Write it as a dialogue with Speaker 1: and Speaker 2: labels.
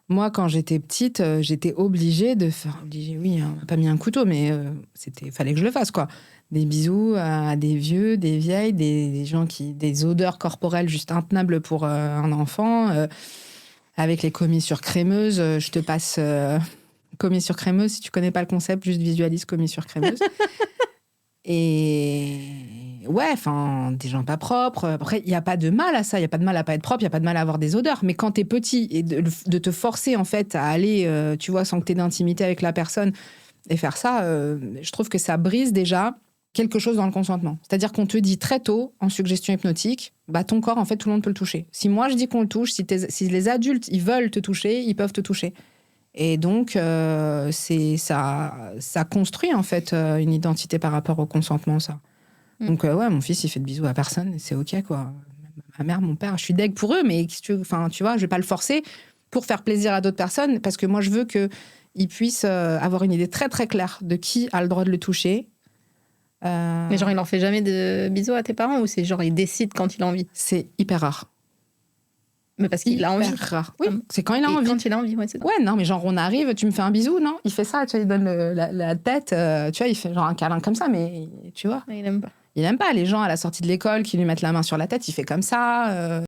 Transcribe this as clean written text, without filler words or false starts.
Speaker 1: Moi, quand j'étais petite, j'étais obligée de faire... Obligée, oui, on m'a pas mis un couteau, mais fallait que je le fasse, quoi. Des bisous à des vieux, des vieilles, des gens qui... Des odeurs corporelles juste intenables pour un enfant. Avec les commissures crémeuses, je te passe... commissure crémeuse, si tu connais pas le concept, juste visualise commissure crémeuse. Et ouais, enfin, des gens pas propres. Après, il n'y a pas de mal à ça, il n'y a pas de mal à pas être propre, il n'y a pas de mal à avoir des odeurs. Mais quand t'es petit et de te forcer, en fait, à aller, tu vois, sans que t'aies d'intimité avec la personne et faire ça, je trouve que ça brise déjà quelque chose dans le consentement. C'est-à-dire qu'on te dit très tôt, en suggestion hypnotique, bah ton corps, en fait, tout le monde peut le toucher. Si moi, je dis qu'on le touche, si les adultes, ils veulent te toucher, ils peuvent te toucher. Et donc, ça construit, en fait, une identité par rapport au consentement, ça. Donc, ouais, mon fils, il fait de bisous à personne, et c'est OK, quoi. Ma mère, mon père, je suis deg pour eux, mais enfin, tu vois, je vais pas le forcer pour faire plaisir à d'autres personnes, parce que moi, je veux qu'ils puissent avoir une idée très, très claire de qui a le droit de le toucher.
Speaker 2: Mais genre, il leur fait jamais de bisous à tes parents, ou c'est genre, il décide quand il a envie?
Speaker 1: C'est hyper rare.
Speaker 2: Mais parce qu'il a envie.
Speaker 1: Hyper rare. Oui, c'est quand il a envie.
Speaker 2: Quand il a envie, ouais, c'est
Speaker 1: Ouais, non, mais genre, on arrive, tu me fais un bisou, non? Il fait ça, tu vois, il donne la tête, tu vois, il fait genre un câlin comme ça, mais tu vois.
Speaker 2: Il aime pas.
Speaker 1: Il aime pas les gens à la sortie de l'école qui lui mettent la main sur la tête, il fait comme ça.